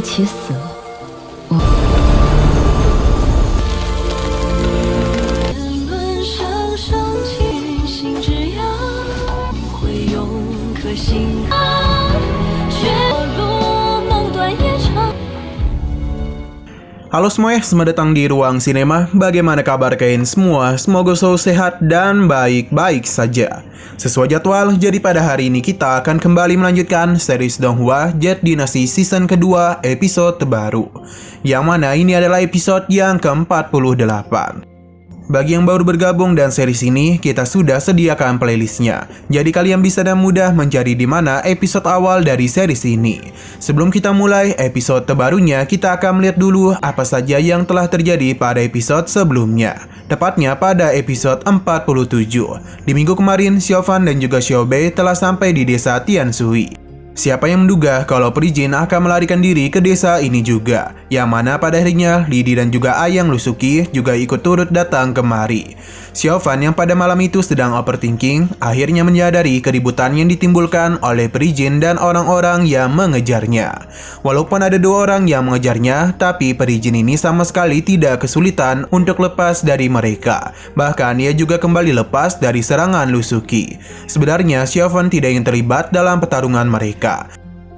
起死了。Halo semuanya, selamat datang di Ruang Sinema. Bagaimana kabar kalian semua? Semoga selalu sehat dan baik-baik saja. Sesuai jadwal, jadi pada hari ini kita akan kembali melanjutkan series Donghua Jet Dynasty season kedua episode terbaru, yang mana ini adalah episode yang ke-48. Bagi yang baru bergabung dan series ini, kita sudah sediakan playlistnya. Jadi kalian bisa dengan mudah mencari di mana episode awal dari series ini. Sebelum kita mulai episode terbarunya, kita akan melihat dulu apa saja yang telah terjadi pada episode sebelumnya. Tepatnya pada episode 47. Di minggu kemarin, Xiaofan dan juga Xiaobei telah sampai di desa Tianshui. Siapa yang menduga kalau Peri Jin akan melarikan diri ke desa ini juga, yang mana pada akhirnya Lidi dan juga Ayang Lusuki juga ikut turut datang kemari. Xiaofan yang pada malam itu sedang overthinking, akhirnya menyadari keributan yang ditimbulkan oleh Peri Jin dan orang-orang yang mengejarnya. Walaupun ada dua orang yang mengejarnya, tapi Peri Jin ini sama sekali tidak kesulitan untuk lepas dari mereka. Bahkan ia juga kembali lepas dari serangan Lusuki. Sebenarnya Xiaofan tidak ingin terlibat dalam pertarungan mereka.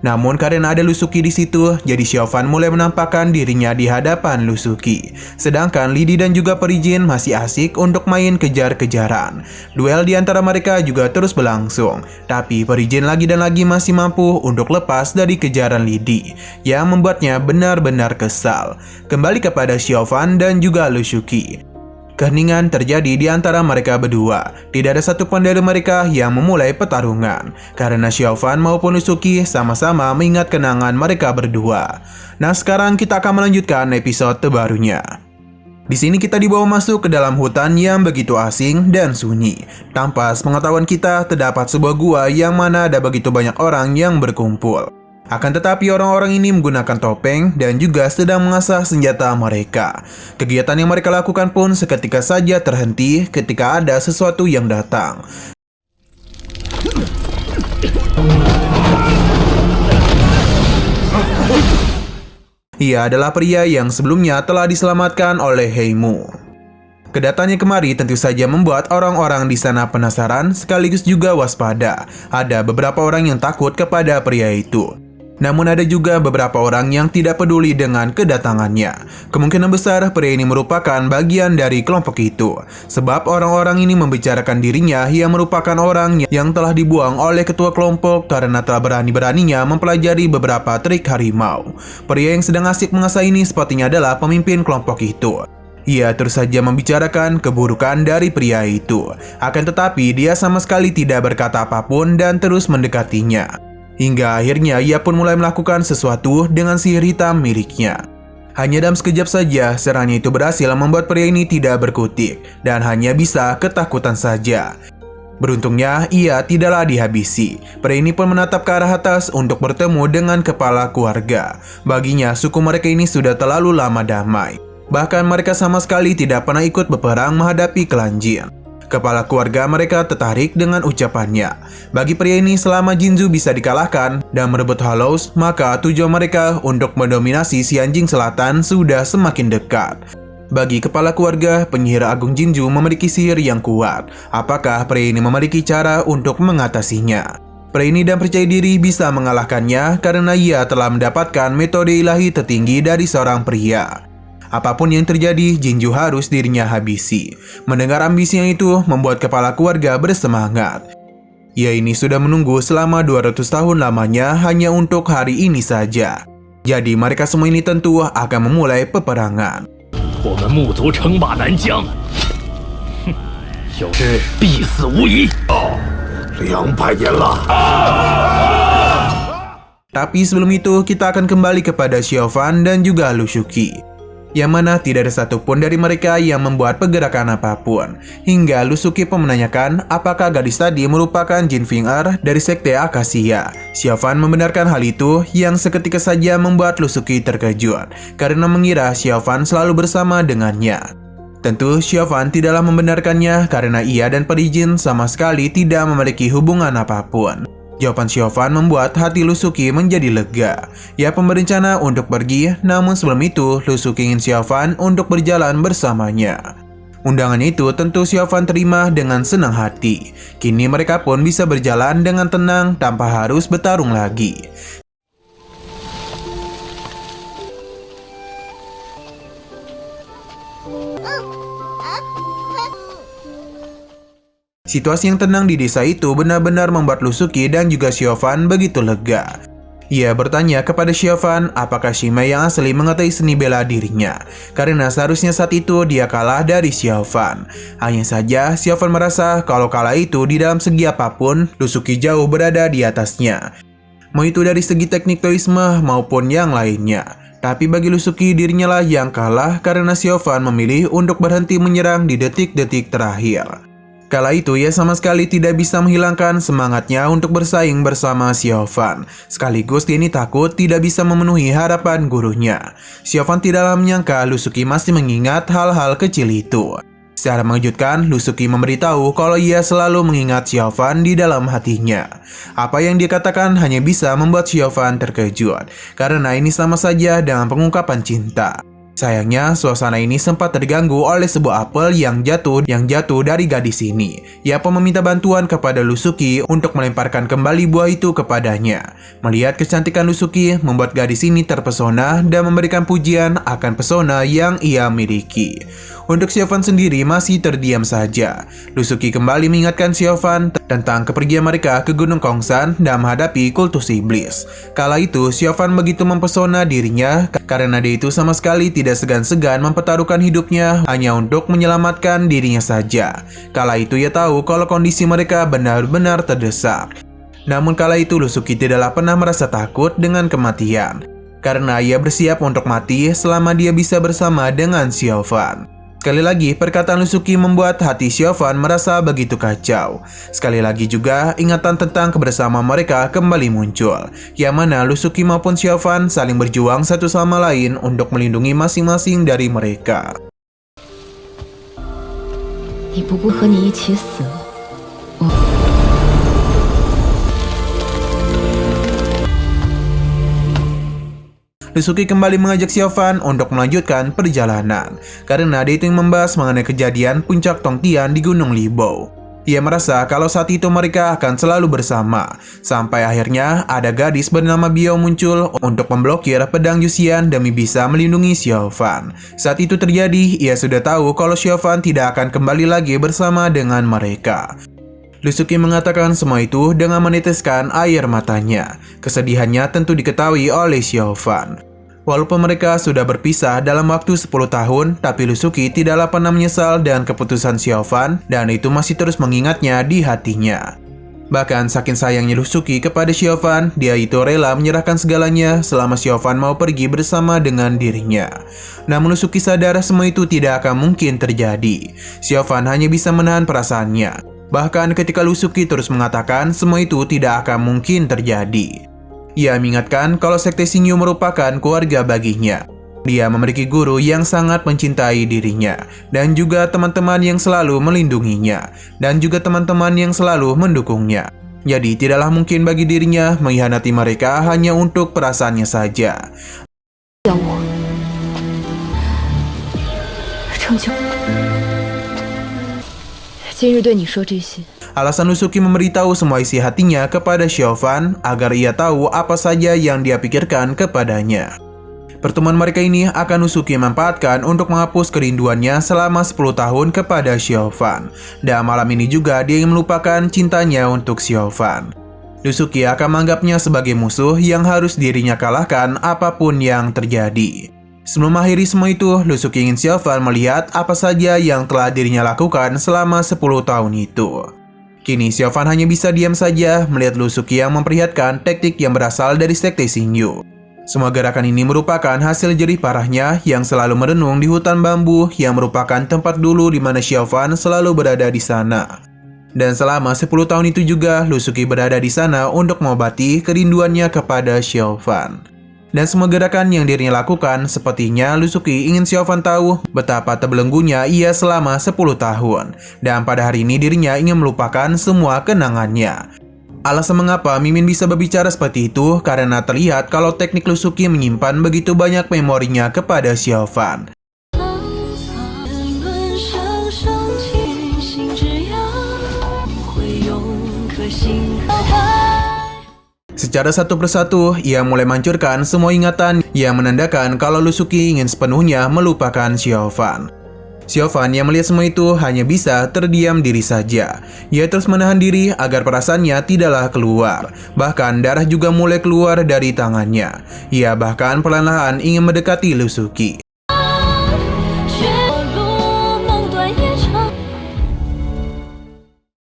Namun karena ada Lusuki di situ, jadi Xiaofan mulai menampakkan dirinya di hadapan Lusuki. Sedangkan Lidi dan juga Peri Jin masih asik untuk main kejar-kejaran. Duel di antara mereka juga terus berlangsung, tapi Peri Jin lagi dan lagi masih mampu untuk lepas dari kejaran Lidi, yang membuatnya benar-benar kesal. Kembali kepada Xiaofan dan juga Lusuki. Keheningan terjadi di antara mereka berdua. Tidak ada satupun dari mereka yang memulai pertarungan, karena Xiaofan maupun Lusuki sama-sama mengingat kenangan mereka berdua. Nah, sekarang kita akan melanjutkan episode terbarunya. Di sini kita dibawa masuk ke dalam hutan yang begitu asing dan sunyi. Tanpa sepengetahuan kita, terdapat sebuah gua yang mana ada begitu banyak orang yang berkumpul. Akan tetapi orang-orang ini menggunakan topeng dan juga sedang mengasah senjata mereka. Kegiatan yang mereka lakukan pun seketika saja terhenti ketika ada sesuatu yang datang. Ia adalah pria yang sebelumnya telah diselamatkan oleh Heimu. Kedatangannya kemari tentu saja membuat orang-orang di sana penasaran sekaligus juga waspada. Ada beberapa orang yang takut kepada pria itu. Namun ada juga beberapa orang yang tidak peduli dengan kedatangannya. Kemungkinan besar pria ini merupakan bagian dari kelompok itu, sebab orang-orang ini membicarakan dirinya yang merupakan orang yang telah dibuang oleh ketua kelompok karena telah berani-beraninya mempelajari beberapa trik harimau. Pria yang sedang asik mengasah ini sepertinya adalah pemimpin kelompok itu. Ia terus saja membicarakan keburukan dari pria itu. Akan tetapi dia sama sekali tidak berkata apapun dan terus mendekatinya. Hingga akhirnya ia pun mulai melakukan sesuatu dengan sihir hitam miliknya. Hanya dalam sekejap saja, serangannya itu berhasil membuat pria ini tidak berkutik dan hanya bisa ketakutan saja. Beruntungnya, ia tidaklah dihabisi. Pria ini pun menatap ke arah atas untuk bertemu dengan kepala keluarga. Baginya, suku mereka ini sudah terlalu lama damai. Bahkan mereka sama sekali tidak pernah ikut berperang menghadapi Kelanjin. Kepala keluarga mereka tertarik dengan ucapannya. Bagi pria ini, selama Jinzu bisa dikalahkan dan merebut Hollows, maka tujuan mereka untuk mendominasi Xianjing Selatan sudah semakin dekat. Bagi kepala keluarga, penyihir agung Jinzu memiliki sihir yang kuat. Apakah pria ini memiliki cara untuk mengatasinya? Pria ini dan percaya diri bisa mengalahkannya karena ia telah mendapatkan metode ilahi tertinggi dari seorang pria. Apapun yang terjadi, Jinju harus dirinya habisi. Mendengar ambisinya itu membuat kepala keluarga bersemangat. Ia ini sudah menunggu selama 200 tahun lamanya hanya untuk hari ini saja. Jadi mereka semua ini tentu akan memulai peperangan. Tapi sebelum itu, kita akan kembali kepada Xiaofan dan juga Lusuki, yang mana tidak ada satupun dari mereka yang membuat pergerakan apapun. Hingga Lusuki pun menanyakan apakah gadis tadi merupakan Jin Finger dari Sekte Akasia. Xiaofan membenarkan hal itu yang seketika saja membuat Lusuki terkejut karena mengira Xiaofan selalu bersama dengannya. Tentu Xiaofan tidaklah membenarkannya karena ia dan Peri Jin sama sekali tidak memiliki hubungan apapun. Jawaban Xiaofan membuat hati Lusuki menjadi lega. Ia pun berencana untuk pergi, namun sebelum itu Lusuki ingin Xiaofan untuk berjalan bersamanya. Undangan itu tentu Xiaofan terima dengan senang hati. Kini mereka pun bisa berjalan dengan tenang tanpa harus bertarung lagi. Situasi yang tenang di desa itu benar-benar membuat Lusuki dan juga Xiaofan begitu lega. Ia bertanya kepada Xiaofan apakah Shimei yang asli mengetahui seni bela dirinya, karena seharusnya saat itu dia kalah dari Xiaofan. Hanya saja Xiaofan merasa kalau kalah itu di dalam segi apapun, Lusuki jauh berada di atasnya. Mau itu dari segi teknik toisme maupun yang lainnya. Tapi bagi Lusuki dirinya lah yang kalah karena Xiaofan memilih untuk berhenti menyerang di detik-detik terakhir. Kala itu ia sama sekali tidak bisa menghilangkan semangatnya untuk bersaing bersama Xiaofan. Sekaligus dia ini takut tidak bisa memenuhi harapan gurunya. Xiaofan tidaklah menyangka Lusuki masih mengingat hal-hal kecil itu. Secara mengejutkan, Lusuki memberitahu kalau ia selalu mengingat Xiaofan di dalam hatinya. Apa yang dia katakan hanya bisa membuat Xiaofan terkejut, karena ini sama saja dengan pengungkapan cinta. Sayangnya, suasana ini sempat terganggu oleh sebuah apel yang jatuh dari gadis ini. Ia pun meminta bantuan kepada Lusuki untuk melemparkan kembali buah itu kepadanya. Melihat kecantikan Lusuki membuat gadis ini terpesona dan memberikan pujian akan pesona yang ia miliki. Untuk Xiaofan sendiri masih terdiam saja. Lusuki kembali mengingatkan Xiaofan tentang kepergian mereka ke Gunung Kongsan dan menghadapi kultus iblis. Kala itu, Xiaofan begitu mempesona dirinya karena dia itu sama sekali tidak segan-segan mempertaruhkan hidupnya hanya untuk menyelamatkan dirinya saja. Kala itu ia tahu kalau kondisi mereka benar-benar terdesak. Namun kala itu Lusuki tidaklah pernah merasa takut dengan kematian, karena ia bersiap untuk mati selama dia bisa bersama dengan Xiaofan. Sekali lagi, perkataan Lusuki membuat hati Xiaofan merasa begitu kacau. Sekali lagi juga, ingatan tentang kebersamaan mereka kembali muncul, yang mana Lusuki maupun Xiaofan saling berjuang satu sama lain untuk melindungi masing-masing dari mereka. 你不顾和你一起死了， Lusuki kembali mengajak Xiaofan untuk melanjutkan perjalanan, karena dia itu yang membahas mengenai kejadian puncak Tongtian di Gunung Libou. Ia merasa kalau saat itu mereka akan selalu bersama, sampai akhirnya ada gadis bernama Biao muncul untuk memblokir pedang Yuxian demi bisa melindungi Xiaofan. Saat itu terjadi, ia sudah tahu kalau Xiaofan tidak akan kembali lagi bersama dengan mereka. Lusuki mengatakan semua itu dengan meneteskan air matanya. Kesedihannya tentu diketahui oleh Xiaofan. Walaupun mereka sudah berpisah dalam waktu 10 tahun, tapi Lusuki tidaklah pernah menyesal dengan keputusan Xiaofan dan itu masih terus mengingatnya di hatinya. Bahkan saking sayangnya Lusuki kepada Xiaofan, dia itu rela menyerahkan segalanya selama Xiaofan mau pergi bersama dengan dirinya. Namun Lusuki sadar semua itu tidak akan mungkin terjadi. Xiaofan hanya bisa menahan perasaannya. Bahkan ketika Lusuki terus mengatakan semua itu tidak akan mungkin terjadi. Ia mengingatkan kalau Sekte Xingyu merupakan keluarga baginya. Dia memiliki guru yang sangat mencintai dirinya, dan juga teman-teman yang selalu melindunginya, dan juga teman-teman yang selalu mendukungnya. Jadi tidaklah mungkin bagi dirinya mengkhianati mereka hanya untuk perasaannya saja. 要我成就今日对你说这些。 Alasan Lusuki memberitahu semua isi hatinya kepada Xiaofan agar ia tahu apa saja yang dia pikirkan kepadanya. Pertemuan mereka ini akan Lusuki manfaatkan untuk menghapus kerinduannya selama 10 tahun kepada Xiaofan. Dan malam ini juga dia ingin melupakan cintanya untuk Xiaofan. Lusuki akan menganggapnya sebagai musuh yang harus dirinya kalahkan apapun yang terjadi. Sebelum mengakhiri semua itu, Lusuki ingin Xiaofan melihat apa saja yang telah dirinya lakukan selama 10 tahun itu. Kini Xiaofan hanya bisa diam saja melihat Lusuki yang memperlihatkan teknik yang berasal dari Sekte Xingyu. Semua gerakan ini merupakan hasil jerih parahnya yang selalu merenung di hutan bambu yang merupakan tempat dulu di mana Xiaofan selalu berada di sana. Dan selama 10 tahun itu juga Lusuki berada di sana untuk mengobati kerinduannya kepada Xiaofan. Dan semua gerakan yang dirinya lakukan, sepertinya Lusuki ingin Xiaofan tahu betapa terbelenggunya ia selama 10 tahun. Dan pada hari ini dirinya ingin melupakan semua kenangannya. Alasan mengapa Mimin bisa berbicara seperti itu karena terlihat kalau teknik Lusuki menyimpan begitu banyak memorinya kepada Xiaofan. Secara satu persatu, ia mulai menghancurkan semua ingatan yang menandakan kalau Lusuki ingin sepenuhnya melupakan Xiaofan. Xiaofan yang melihat semua itu hanya bisa terdiam diri saja. Ia terus menahan diri agar perasaannya tidaklah keluar. Bahkan darah juga mulai keluar dari tangannya. Ia bahkan perlahan-lahan ingin mendekati Lusuki.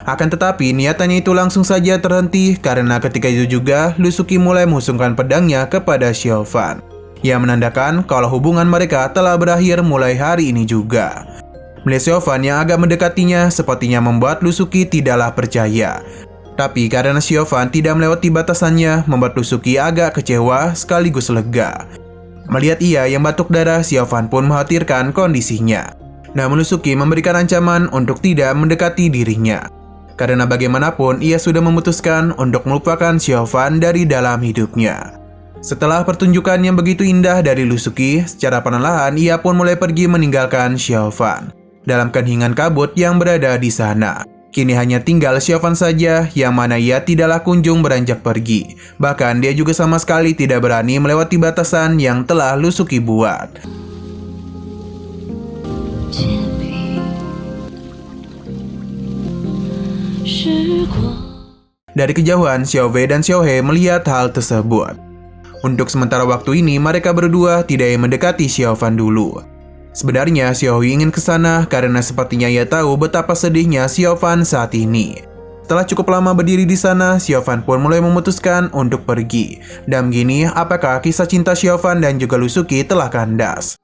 Akan tetapi niatannya itu langsung saja terhenti karena ketika itu juga Lusuki mulai menghusungkan pedangnya kepada Xiaofan. Yang menandakan kalau hubungan mereka telah berakhir mulai hari ini juga. Melihat Xiaofan yang agak mendekatinya sepertinya membuat Lusuki tidaklah percaya. Tapi karena Xiaofan tidak melewati batasannya, membuat Lusuki agak kecewa sekaligus lega. Melihat ia yang batuk darah, Xiaofan pun mengkhawatirkan kondisinya. Namun Lusuki memberikan ancaman untuk tidak mendekati dirinya. Karena bagaimanapun ia sudah memutuskan untuk melupakan Xiaofan dari dalam hidupnya. Setelah pertunjukan yang begitu indah dari Lusuki, secara perlahan ia pun mulai pergi meninggalkan Xiaofan dalam keheningan kabut yang berada di sana. Kini hanya tinggal Xiaofan saja yang mana ia tidaklah kunjung beranjak pergi. Bahkan dia juga sama sekali tidak berani melewati batasan yang telah Lusuki buat. Dari kejauhan, Xiao Wei dan Xiao He melihat hal tersebut. Untuk sementara waktu ini, mereka berdua tidak mendekati Xiaofan dulu. Sebenarnya, Xiao He ingin ke sana karena sepertinya ia tahu betapa sedihnya Xiaofan saat ini. Setelah cukup lama berdiri di sana, Xiaofan pun mulai memutuskan untuk pergi. Dan begini, apakah kisah cinta Xiaofan dan juga Lusuki telah kandas?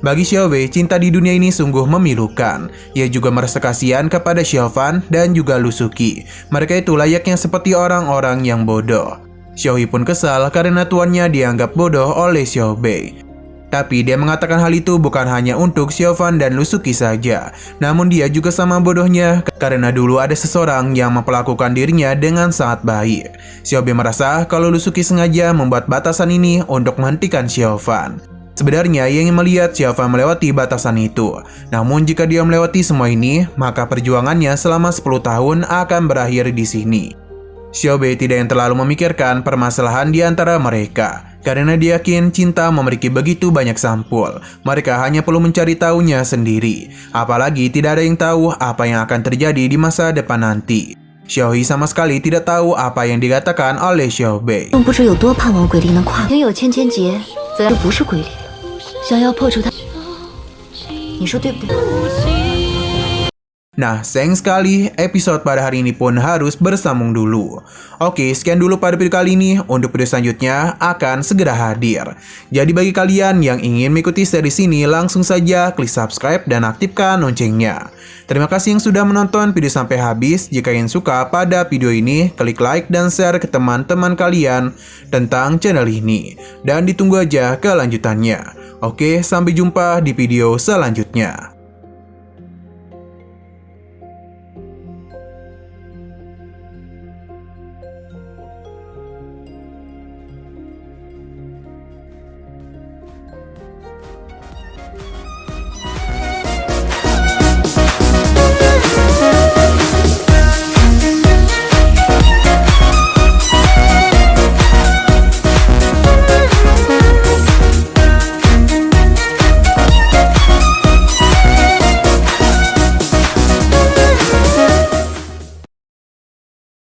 Bagi Xiao Wei, cinta di dunia ini sungguh memilukan. Ia juga merasa kasihan kepada Xiaofan dan juga Lusuki. Mereka itu layaknya seperti orang-orang yang bodoh. Xiao He pun kesal karena tuannya dianggap bodoh oleh Xiao Bei. Tapi dia mengatakan hal itu bukan hanya untuk Xiaofan dan Lusuki saja. Namun dia juga sama bodohnya karena dulu ada seseorang yang memperlakukan dirinya dengan sangat baik. Xiao Bei merasa kalau Lusuki sengaja membuat batasan ini untuk menghentikan Xiaofan. Sebenarnya ia ingin melihat Xiaofan melewati batasan itu. Namun jika dia melewati semua ini, maka perjuangannya selama 10 tahun akan berakhir di sini. Xiao Bei tidak yang terlalu memikirkan permasalahan di antara mereka. Karena dia yakin cinta memiliki begitu banyak sampul. Mereka hanya perlu mencari tahunya sendiri. Apalagi tidak ada yang tahu apa yang akan terjadi di masa depan nanti. Xiao He sama sekali tidak tahu apa yang dikatakan oleh Xiao Bei. Nah, sayang sekali episode pada hari ini pun harus bersambung dulu. Oke, sekian dulu pada video kali ini. Untuk video selanjutnya akan segera hadir. Jadi bagi kalian yang ingin mengikuti series ini, langsung saja klik subscribe dan aktifkan loncengnya. Terima kasih yang sudah menonton video sampai habis. Jika ingin suka pada video ini, klik like dan share ke teman-teman kalian tentang channel ini. Dan ditunggu aja kelanjutannya. Oke, sampai jumpa di video selanjutnya.